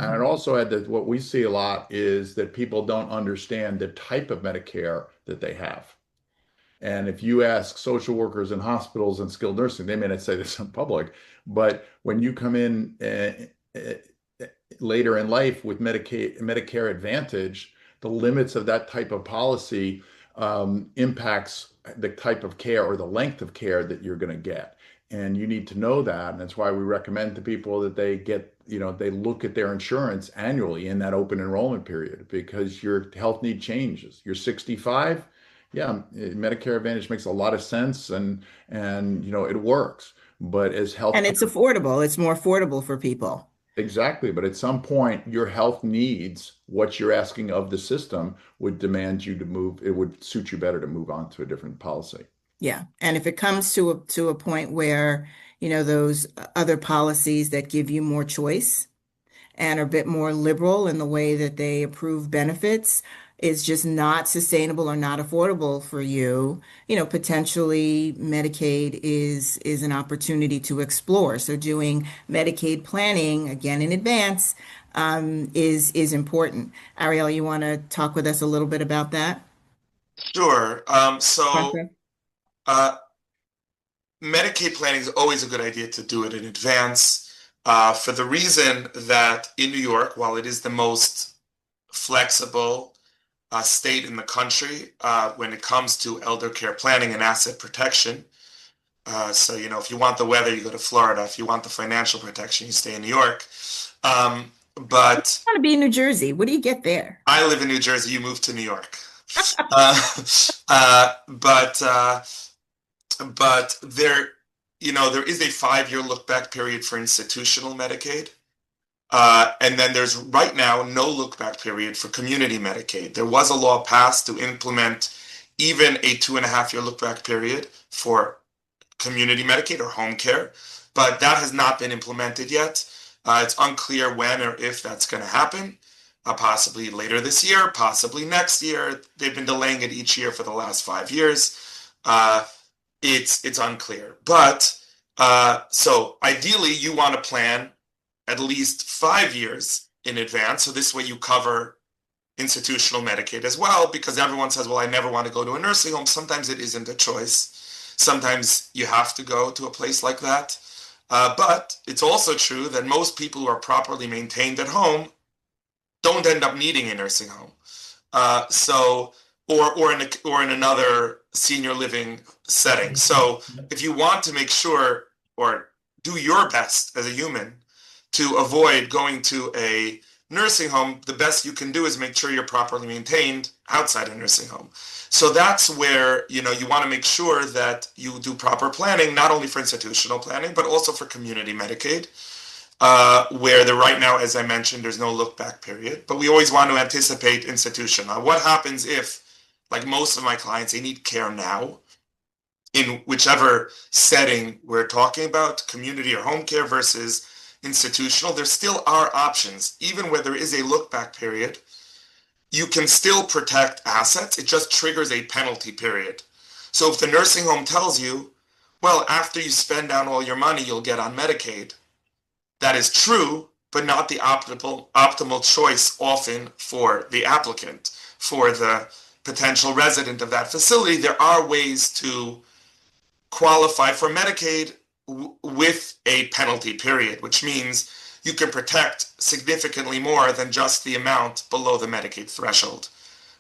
And it also had that what we see a lot is that people don't understand the type of Medicare that they have. And if you ask social workers in hospitals and skilled nursing, they may not say this in public, but when you come in later in life with Medicaid, Medicare Advantage, the limits of that type of policy impacts the type of care or the length of care that you're going to get. And you need to know that. And that's why we recommend to people that they get, they look at their insurance annually in that open enrollment period because your health need changes. You're 65, yeah, Medicare Advantage makes a lot of sense and it works. But as health And it's affordable. It's more affordable for people. exactly, but at some point your health needs, what you're asking of the system would demand you to move, it would suit you better to move on to a different policy. Yeah. And if it comes to a point where, those other policies that give you more choice and are a bit more liberal in the way that they approve benefits is just not sustainable or not affordable for you, potentially Medicaid is an opportunity to explore. So doing Medicaid planning again in advance is important. Ariel, you want to talk with us a little bit about that? Sure. So Parker? uh, Medicaid planning is always a good idea to do it in advance, for the reason that in New York, while it is the most flexible state in the country when it comes to elder care planning and asset protection. So, if you want the weather, you go to Florida. If you want the financial protection, you stay in New York. But I want to be in New Jersey. What do you get there? I live in New Jersey. You moved to New York. Uh, uh, but uh, but there is a 5-year look back period for institutional Medicaid. And then there's right now no look back period for community Medicaid. There was a law passed to implement even a 2.5-year look back period for community Medicaid or home care, but that has not been implemented yet. It's unclear when or if that's going to happen. Possibly later this year, possibly next year. They've been delaying it each year for the last 5 years. It's unclear, but so ideally you want to plan at least 5 years in advance. So this way you cover institutional Medicaid as well, because everyone says, well, I never want to go to a nursing home. Sometimes it isn't a choice. Sometimes you have to go to a place like that. But it's also true that most people who are properly maintained at home don't end up needing a nursing home. Or in another senior living setting. So if you want to make sure or do your best as a human to avoid going to a nursing home, the best you can do is make sure you're properly maintained outside a nursing home. So that's where, you want to make sure that you do proper planning, not only for institutional planning, but also for community Medicaid, where right now, as I mentioned, there's no look back period, but we always want to anticipate institutional. What happens if, like most of my clients, they need care now in whichever setting we're talking about, community or home care versus institutional, there still are options. Even where there is a look back period, you can still protect assets. It just triggers a penalty period. So if the nursing home tells you, well, after you spend down all your money, you'll get on Medicaid, that is true, but not the optimal choice often for the applicant, for the potential resident of that facility. There are ways to qualify for Medicaid with a penalty period, which means you can protect significantly more than just the amount below the Medicaid threshold,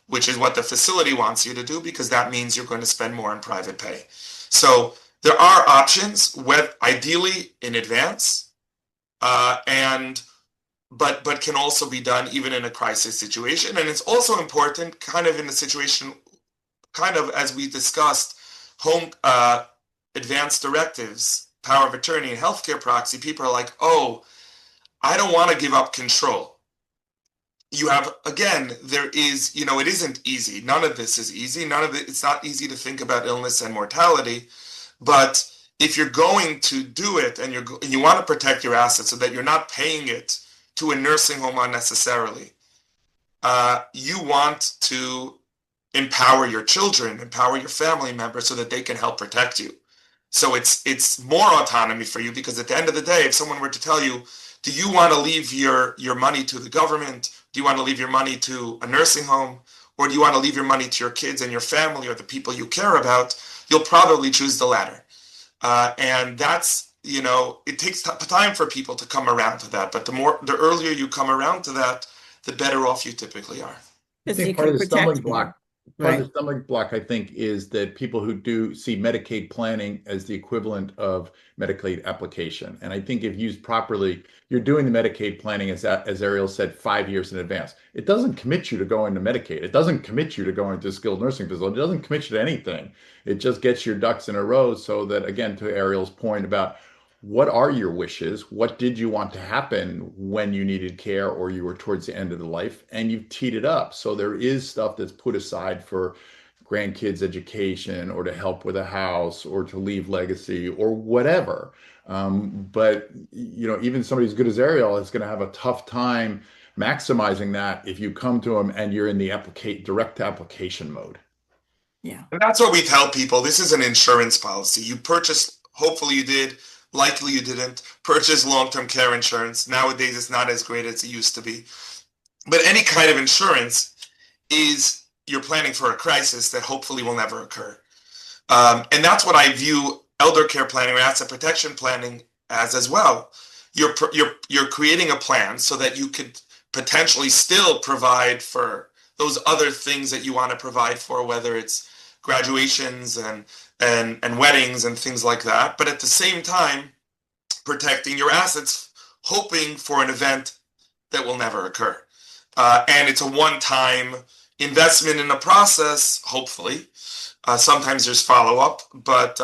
which is what the facility wants you to do, because that means you're going to spend more in private pay. So there are options, ideally in advance, but can also be done even in a crisis situation. And it's also important, kind of in a situation, kind of as we discussed, home advanced directives, power of attorney, and healthcare proxy. People are like, oh, I don't want to give up control. You have, again, there is, it isn't easy. None of this is easy. It's not easy to think about illness and mortality. But if you're going to do it and you want to protect your assets so that you're not paying it to a nursing home unnecessarily, you want to empower your children, empower your family members so that they can help protect you. So it's more autonomy for you, because at the end of the day, if someone were to tell you, Do you want to leave your money to the government? Do you want to leave your money to a nursing home? Or do you want to leave your money to your kids and your family or the people you care about? You'll probably choose the latter. And that's, it takes time for people to come around to that. But the earlier you come around to that, the better off you typically are. I Because you think part can of the stumbling protect more, part of right? the stumbling block, I think, is that people who do see Medicaid planning as the equivalent of Medicaid application. And I think if used properly, you're doing the Medicaid planning, as Ariel said, 5 years in advance. It doesn't commit you to going to Medicaid. It doesn't commit you to going to a skilled nursing facility. It doesn't commit you to anything. It just gets your ducks in a row so that, again, to Ariel's point about what are your wishes? What did you want to happen when you needed care or you were towards the end of the life? And you've teed it up. So there is stuff that's put aside for grandkids' education or to help with a house or to leave legacy or whatever. But even somebody as good as Ariel is going to have a tough time maximizing that if you come to them and you're in the direct application mode. Yeah. And that's what we tell people. This is an insurance policy. You purchase, hopefully you did, likely you didn't, purchase long-term care insurance. Nowadays, it's not as great as it used to be. But any kind of insurance is you're planning for a crisis that hopefully will never occur. And that's what I view elder care planning or asset protection planning as well. You're creating a plan so that you could potentially still provide for those other things that you want to provide for, whether it's graduations and weddings and things like that. But at the same time, protecting your assets, hoping for an event that will never occur. And it's a one-time investment in the process, hopefully. Sometimes there's follow-up, but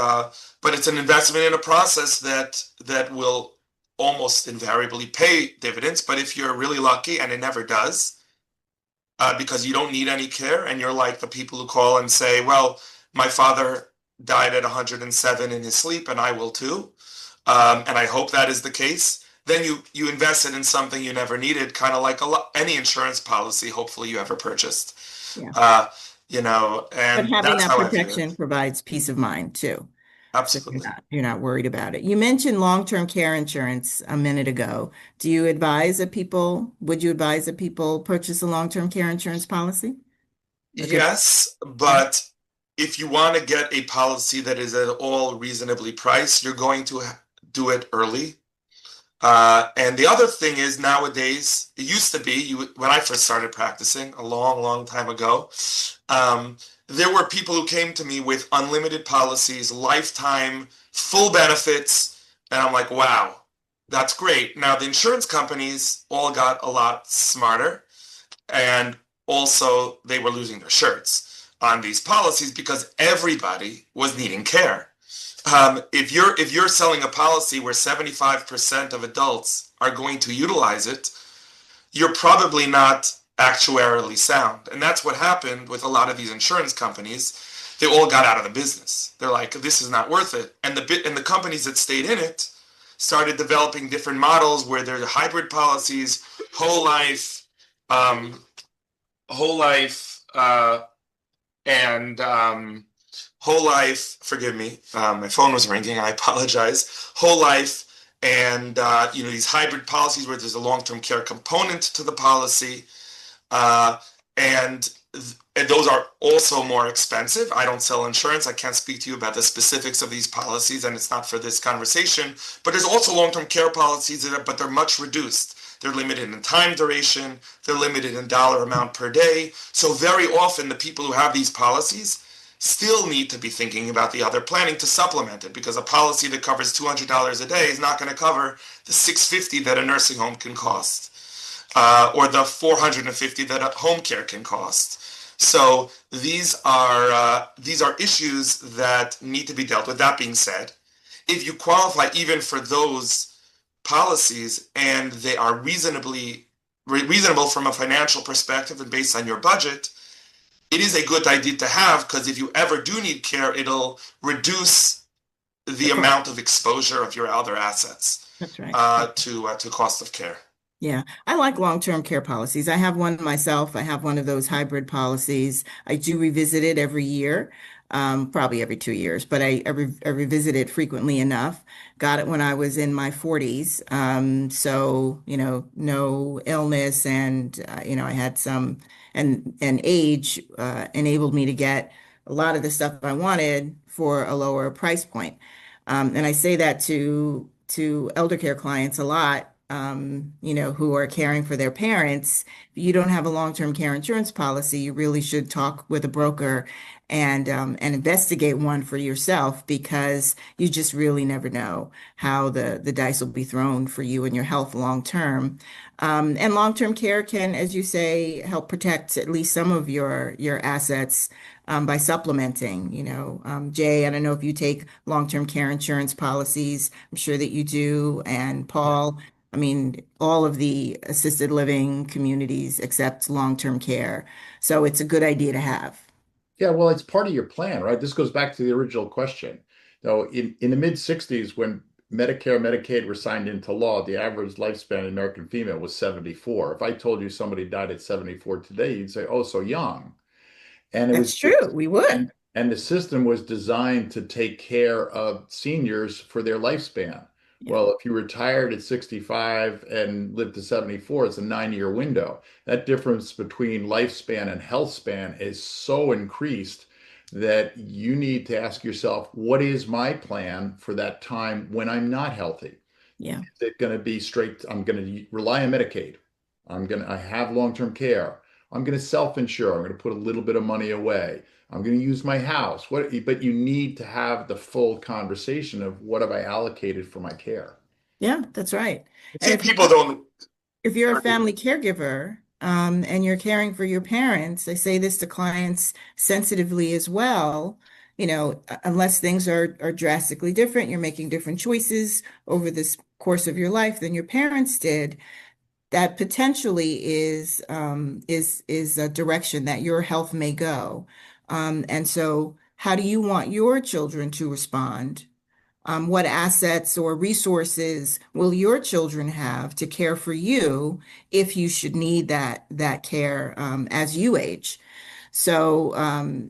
it's an investment in a process that will almost invariably pay dividends. But if you're really lucky, and it never does, because you don't need any care, and you're like the people who call and say, well, my father died at 107 in his sleep, and I will too. And I hope that is the case. Then you invested in something you never needed, kind of like any insurance policy, hopefully you ever purchased. Yeah. And But having that's that how I view protection it. protection provides peace of mind too. So Absolutely. you're not worried about it. You mentioned long-term care insurance a minute ago. Would you advise that people purchase a long-term care insurance policy? Okay. Yes, but if you want to get a policy that is at all reasonably priced, you're going to do it early. And the other thing is nowadays, it used to be when I first started practicing a long, long time ago, there were people who came to me with unlimited policies, lifetime, full benefits, and I'm like, wow, that's great. Now the insurance companies all got a lot smarter, and also they were losing their shirts on these policies because everybody was needing care. If you're selling a policy where 75% of adults are going to utilize it, you're probably not actuarially sound. And that's what happened with a lot of these insurance companies. They all got out of the business. They're like, this is not worth it. And the companies that stayed in it started developing different models where there are hybrid policies, whole life, whole life, and whole life, forgive me, my phone was ringing, I apologize. Whole life and these hybrid policies where there's a long-term care component to the policy, and those are also more expensive. I don't sell insurance. I can't speak to you about the specifics of these policies, and it's not for this conversation. But there's also long-term care policies, but they're much reduced. They're limited in time duration. They're limited in dollar amount per day. So very often the people who have these policies still need to be thinking about the other planning to supplement it, because a policy that covers $200 a day is not going to cover the $650 that a nursing home can cost, or the $450 that a home care can cost. So these are issues that need to be dealt with. That being said, if you qualify even for those policies and they are reasonable from a financial perspective and based on your budget, it is a good idea to have, because if you ever do need care, it'll reduce the amount of exposure of your elder assets. That's right. To cost of care. Yeah, I like long-term care policies. I have one myself. I have one of those hybrid policies. I do revisit it every year. probably every 2 years, but I revisit it frequently enough. Got it when I was in my 40s. So, no illness and, I had some, and age enabled me to get a lot of the stuff I wanted for a lower price point. And I say that to elder care clients a lot, who are caring for their parents. If you don't have a long-term care insurance policy, you really should talk with a broker and investigate one for yourself, because you just really never know how the dice will be thrown for you and your health long term. And long-term care can, as you say, help protect at least some of your assets by supplementing. Jay, I don't know if you take long-term care insurance policies. I'm sure that you do. And Paul, I mean, all of the assisted living communities accept long-term care. So it's a good idea to have. Yeah, well, it's part of your plan, right? This goes back to the original question. Now, in the mid 60s, when Medicare, Medicaid were signed into law, the average lifespan of an American female was 74. If I told you somebody died at 74 today, you'd say, "Oh, so young." And it was That's true. We would. and the system was designed to take care of seniors for their lifespan. Yeah. Well, if you retired at 65 and lived to 74, it's a 9-year window. That difference between lifespan and health span is so increased that you need to ask yourself, what is my plan for that time when I'm not healthy? Yeah. Is it going to be straight? I'm going to rely on Medicaid. I have long-term care. I'm going to self-insure. I'm going to put a little bit of money away. I'm going to use my house. But you need to have the full conversation of what have I allocated for my care. Yeah, that's right. I And think people don't. if you're a family caregiver, and you're caring for your parents, I say this to clients sensitively as well, unless things are drastically different, you're making different choices over this course of your life than your parents did, that potentially is a direction that your health may go. And so how do you want your children to respond? What assets or resources will your children have to care for you if you should need that care as you age? So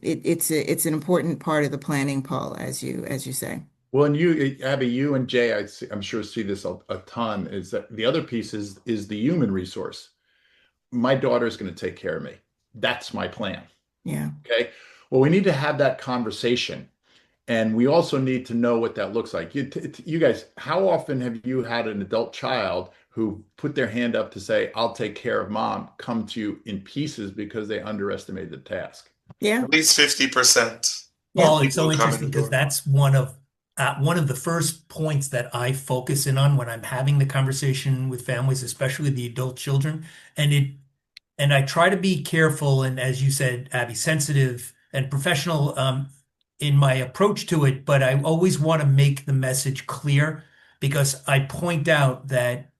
it's an important part of the planning, Paul, as you say. Well, and you, Abby, you and Jay, I'm sure see this a ton, is that the other piece is the human resource. My daughter is going to take care of me. That's my plan. Yeah. Okay. Well, we need to have that conversation. And we also need to know what that looks like. You guys, how often have you had an adult child who put their hand up to say, "I'll take care of mom," come to you in pieces because they underestimated the task? Yeah. At least 50%. Well, it's so People come in interesting the because door. that's one of the first points that I focus in on when I'm having the conversation with families, especially the adult children. And I try to be careful and, as you said, Abby, sensitive and professional in my approach to it, but I always want to make the message clear because I point out that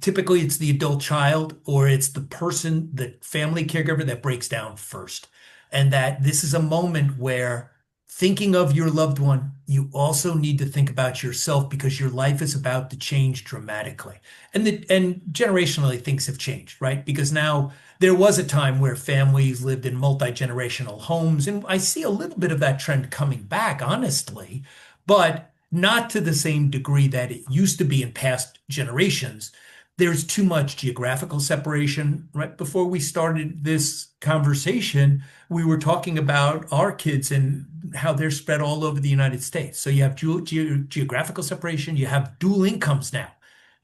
typically it's the adult child or it's the person, the family caregiver that breaks down first. And that this is a moment where thinking of your loved one, you also need to think about yourself because your life is about to change dramatically. And generationally things have changed, right? Because now there was a time where families lived in multi-generational homes, and I see a little bit of that trend coming back, honestly, but not to the same degree that it used to be in past generations. There's too much geographical separation. Right before we started this conversation, we were talking about our kids and how they're spread all over the United States. So you have geographical separation, you have dual incomes now.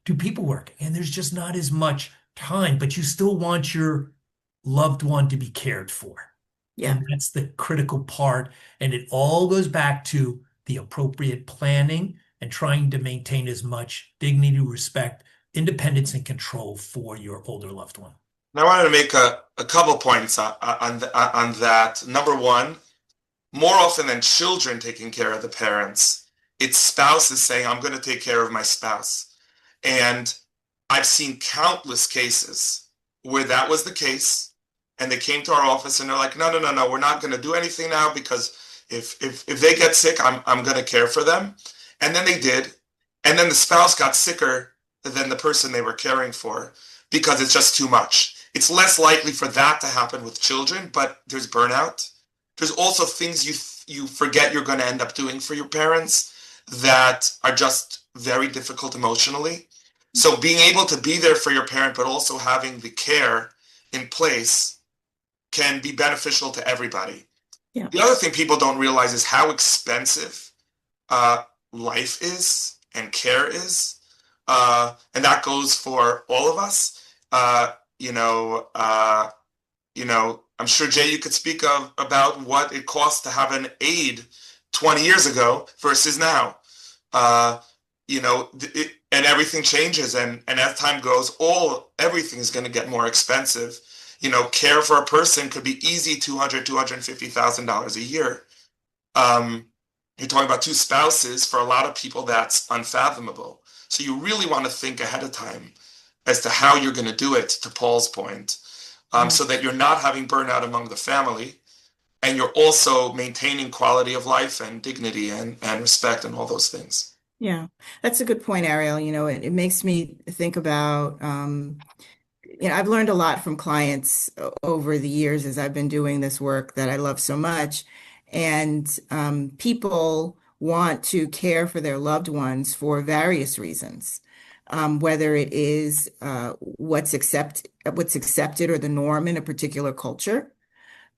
Do people work? And there's just not as much time, but you still want your loved one to be cared for. Yeah. And that's the critical part. And it all goes back to the appropriate planning and trying to maintain as much dignity, respect, independence, and control for your older loved one. And I wanted to make a couple points on that. Number one, more often than children taking care of the parents, it's spouses saying, "I'm going to take care of my spouse." And I've seen countless cases where that was the case, and they came to our office and they're like, "No, no, no, no, we're not going to do anything now because if they get sick, I'm going to care for them." And then they did, and then the spouse got sicker than the person they were caring for because it's just too much. It's less likely for that to happen with children, but there's burnout, there's also things you forget you're going to end up doing for your parents that are just very difficult emotionally. So being able to be there for your parent, but also having the care in place can be beneficial to everybody. Yeah. The other thing people don't realize is how expensive life is and care is. And that goes for all of us. Uh, you know, uh, I'm sure Jay, you could speak about what it costs to have an aide 20 years ago versus now. Uh, and everything changes, and as time goes, everything is going to get more expensive. Care for a person could be easy $250,000 a year. You're talking about two spouses. For a lot of people, that's unfathomable. So you really want to think ahead of time as to how you're going to do it, to Paul's point, so that you're not having burnout among the family, and you're also maintaining quality of life and dignity and respect and all those things. Yeah, that's a good point, Ariel. It makes me think about, I've learned a lot from clients over the years as I've been doing this work that I love so much. And people want to care for their loved ones for various reasons, whether it is what's accepted or the norm in a particular culture,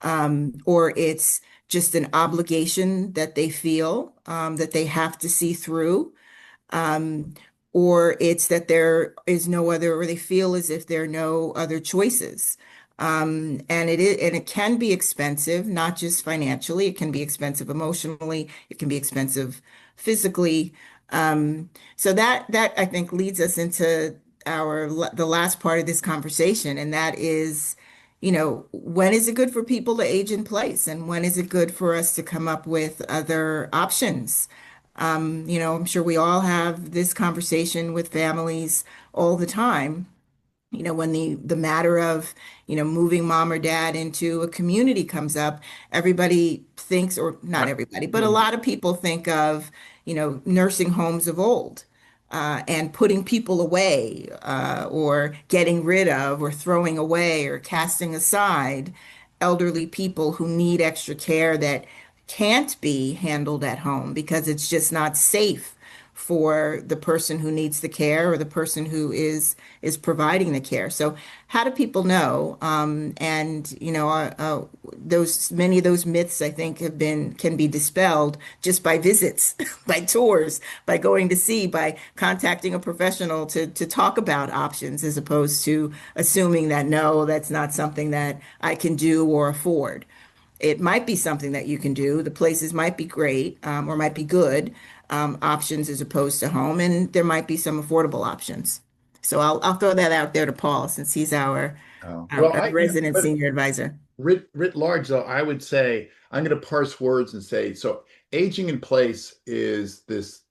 or it's just an obligation that they feel that they have to see through, um, or it's that there is no other, or they feel as if there are no other choices. And it can be expensive, not just financially. It can be expensive emotionally. It can be expensive physically. So that I think leads us into the last part of this conversation, and that is, when is it good for people to age in place, and when is it good for us to come up with other options? I'm sure we all have this conversation with families all the time. When the matter of, moving mom or dad into a community comes up, everybody thinks, or not everybody, but a lot of people think of, nursing homes of old, and putting people away, or getting rid of, or throwing away, or casting aside elderly people who need extra care that can't be handled at home because it's just not safe for the person who needs the care or the person who is providing the care. So how do people know? And those many of those myths I think can be dispelled just by visits, by tours, by going to see, by contacting a professional to talk about options, as opposed to assuming that no, that's not something that I can do or afford. It might be something that you can do. The places might be great, or might be good options as opposed to home, and there might be some affordable options. So I'll throw that out there to Paul, since he's our, Well, our resident but senior advisor. writ large, though, I would say I'm going to parse words and say, so aging in place is this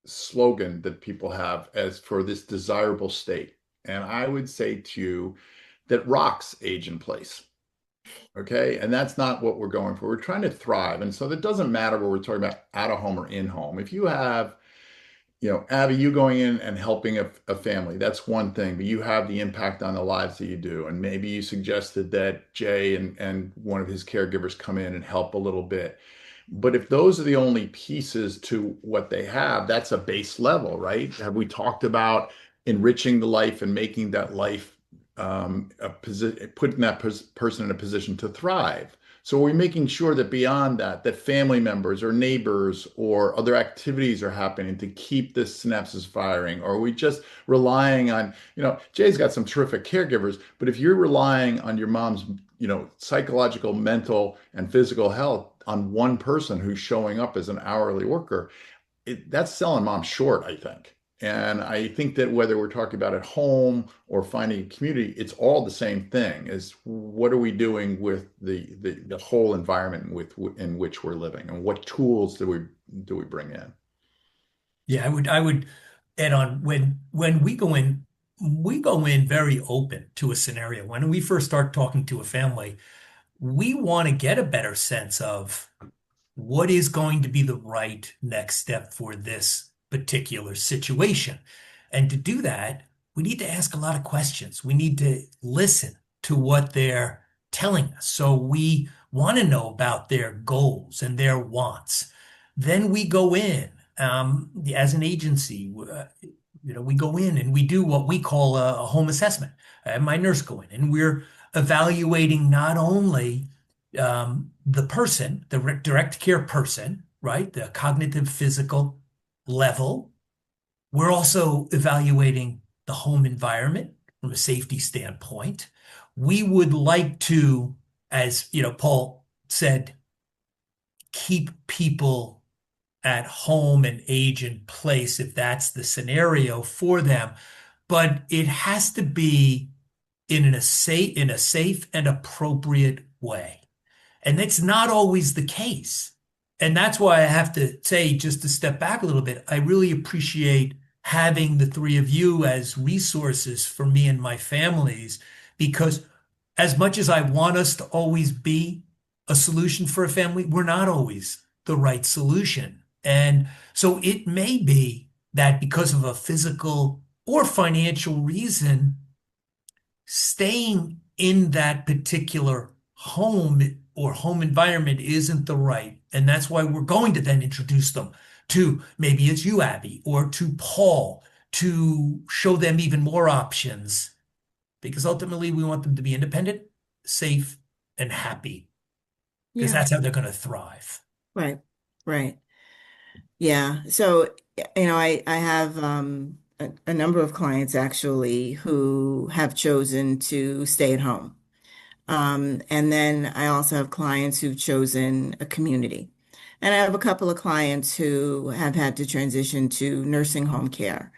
slogan that people have as for this desirable state. And I would say to you that rocks age in place. Okay. And that's not what we're going for. We're trying to thrive. And so that doesn't matter what we're talking about, out of home or in home. If you have, Abby, you going in and helping a family, that's one thing, but you have the impact on the lives that you do. And maybe you suggested that Jay and one of his caregivers come in and help a little bit. But if those are the only pieces to what they have, that's a base level, right? Have we talked about enriching the life and making that life putting that person in a position to thrive? So we're making sure that beyond that, that family members or neighbors or other activities are happening to keep this synapses firing? Or are we just relying on, Jay's got some terrific caregivers, but if you're relying on your mom's, psychological, mental, and physical health on one person who's showing up as an hourly worker, that's selling mom short, I think. And I think that whether we're talking about at home or finding a community, it's all the same thing, is what are we doing with the whole environment in which we're living, and what tools do we bring in? Yeah, I would add on, when we go in very open to a scenario. When we first start talking to a family, we want to get a better sense of what is going to be the right next step for this particular situation. And to do that, we need to ask a lot of questions. We need to listen to what they're telling us. So we want to know about their goals and their wants. Then we go in as an agency. We go in and we do what we call a home assessment. I have my nurse go in, and we're evaluating not only the person, the direct care person, right, the cognitive, physical level. We're also evaluating the home environment from a safety standpoint. We would like to, as Paul said, keep people at home and age in place if that's the scenario for them. But it has to be in a safe and appropriate way. And that's not always the case. And that's why I have to say, just to step back a little bit, I really appreciate having the three of you as resources for me and my families, because as much as I want us to always be a solution for a family, we're not always the right solution. And so it may be that because of a physical or financial reason, staying in that particular home or home environment isn't the right. And that's why we're going to then introduce them to, maybe it's you, Abby, or to Paul, to show them even more options, because ultimately we want them to be independent, safe, and happy, because Yeah. that's how they're going to thrive. Right. Right. Yeah. So, I have a number of clients actually who have chosen to stay at home. And then I also have clients who've chosen a community. And I have a couple of clients who have had to transition to nursing home care.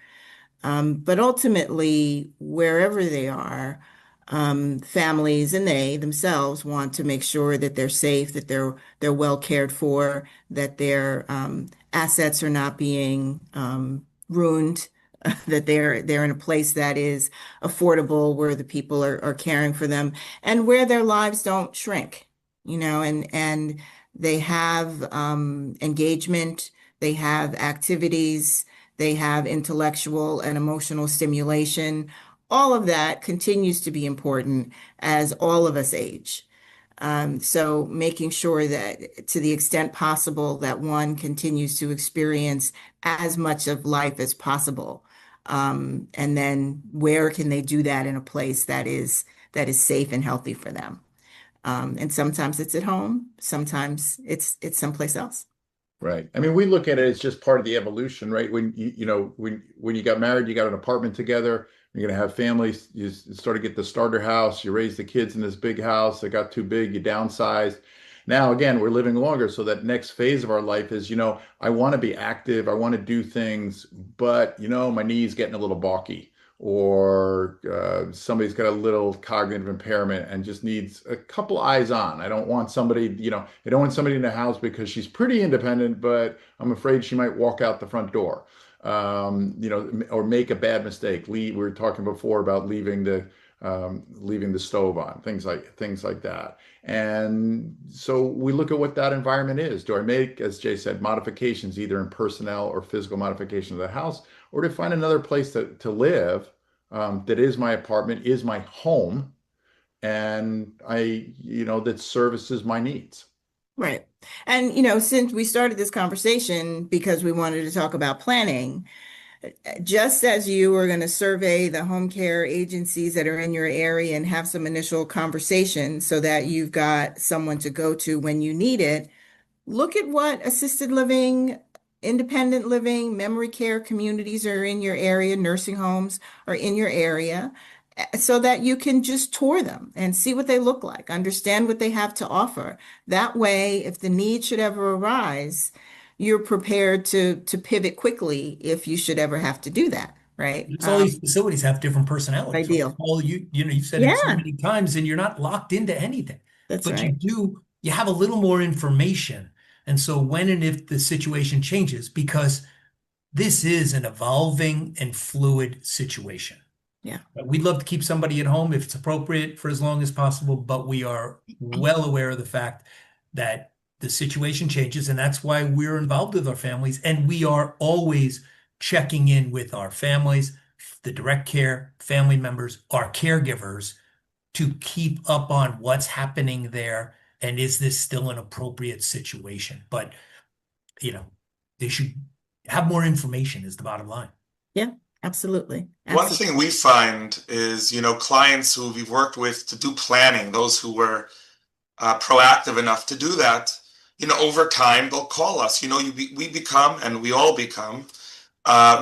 But ultimately, wherever they are, families and they themselves want to make sure that they're safe, that they're well cared for, that their assets are not being ruined, that they're in a place that is affordable, where the people are caring for them, and where their lives don't shrink, and they have engagement, they have activities, they have intellectual and emotional stimulation. All of that continues to be important as all of us age. So making sure that to the extent possible that one continues to experience as much of life as possible. And then where can they do that in a place that is safe and healthy for them? And sometimes it's at home, sometimes it's someplace else. Right. I mean, we look at it as just part of the evolution, right? When you got married, you got an apartment together. You're gonna have families. You sort of get the starter house. You raise the kids in this big house. It got too big. You downsize. Now, again, we're living longer, so that next phase of our life is, I want to be active. I want to do things, but my knee's getting a little balky, or somebody's got a little cognitive impairment and just needs a couple eyes on. I don't want somebody in the house because she's pretty independent, but I'm afraid she might walk out the front door, or make a bad mistake. We were talking before about leaving the stove on, things like that. And so we look at what that environment is. Do I make, as Jay said, modifications either in personnel or physical modification of the house, or to find another place to live, that is my apartment, is my home, and that services my needs. Right. And, since we started this conversation because we wanted to talk about planning, just as you are going to survey the home care agencies that are in your area and have some initial conversations so that you've got someone to go to when you need it, look at what assisted living, independent living, memory care communities are in your area, nursing homes are in your area, so that you can just tour them and see what they look like, understand what they have to offer. That way, if the need should ever arise, you're prepared to pivot quickly if you should ever have to do that, right? All these facilities have different personalities. Right? Ideal. Paul, you said it so Yeah, many times, and you're not locked into anything, that's but right. you have a little more information. And so when and if the situation changes, because this is an evolving and fluid situation. Yeah. We'd love to keep somebody at home if it's appropriate for as long as possible, but we are well aware of the fact that the situation changes, and that's why we're involved with our families, and we are always checking in with our families, the direct care family members, our caregivers, to keep up on what's happening there And is this still an appropriate situation? But, they should have more information is the bottom line. Yeah, absolutely. One Absolutely. thing we find is, clients who we've worked with to do planning, those who were proactive enough to do that, over time they'll call us. We become, and we all become,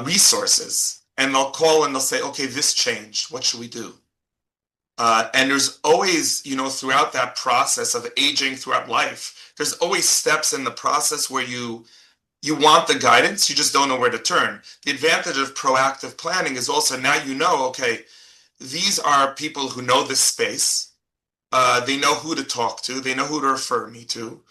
resources. And they'll call and they'll say, okay, this changed. What should we do? And there's always, throughout that process of aging throughout life, there's always steps in the process where you want the guidance, you just don't know where to turn. The advantage of proactive planning is also now okay, these are people who know this space. They know who to talk to. They know who to refer me to.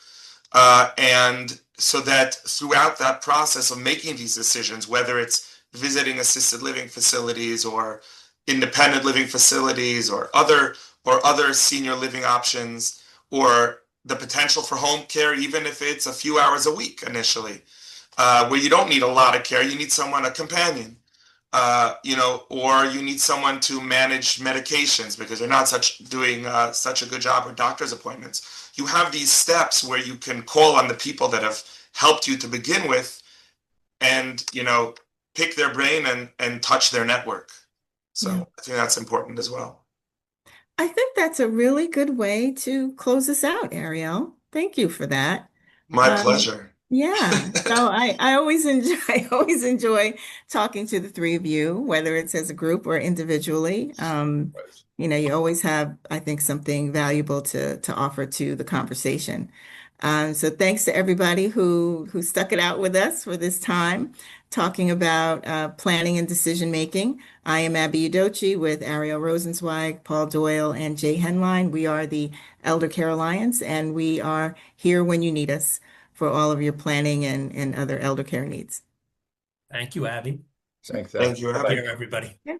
And so that throughout that process of making these decisions, whether it's visiting assisted living facilities or independent living facilities or other senior living options, or the potential for home care, even if it's a few hours a week initially, where you don't need a lot of care, you need someone, a companion, or you need someone to manage medications because they're not doing such a good job, or doctor's appointments. You have these steps where you can call on the people that have helped you to begin with, and pick their brain and touch their network. So Yeah. I think that's important as well. I think that's a really good way to close us out, Ariel. Thank you for that. My pleasure. Yeah. So I always enjoy I always enjoy talking to the three of you, whether it's as a group or individually. You always have, I think, something valuable to offer to the conversation. So thanks to everybody who stuck it out with us for this time, talking about planning and decision making. I am Abbe Udochi with Ariel Rosenzweig, Paul Doyle, and Jay Heinlein. We are the Eldercare Alliance, and we are here when you need us for all of your planning and other elder care needs. Thank you, Abby. Thanks, Thank you, Bye-bye. Abby. Here, everybody. Yeah.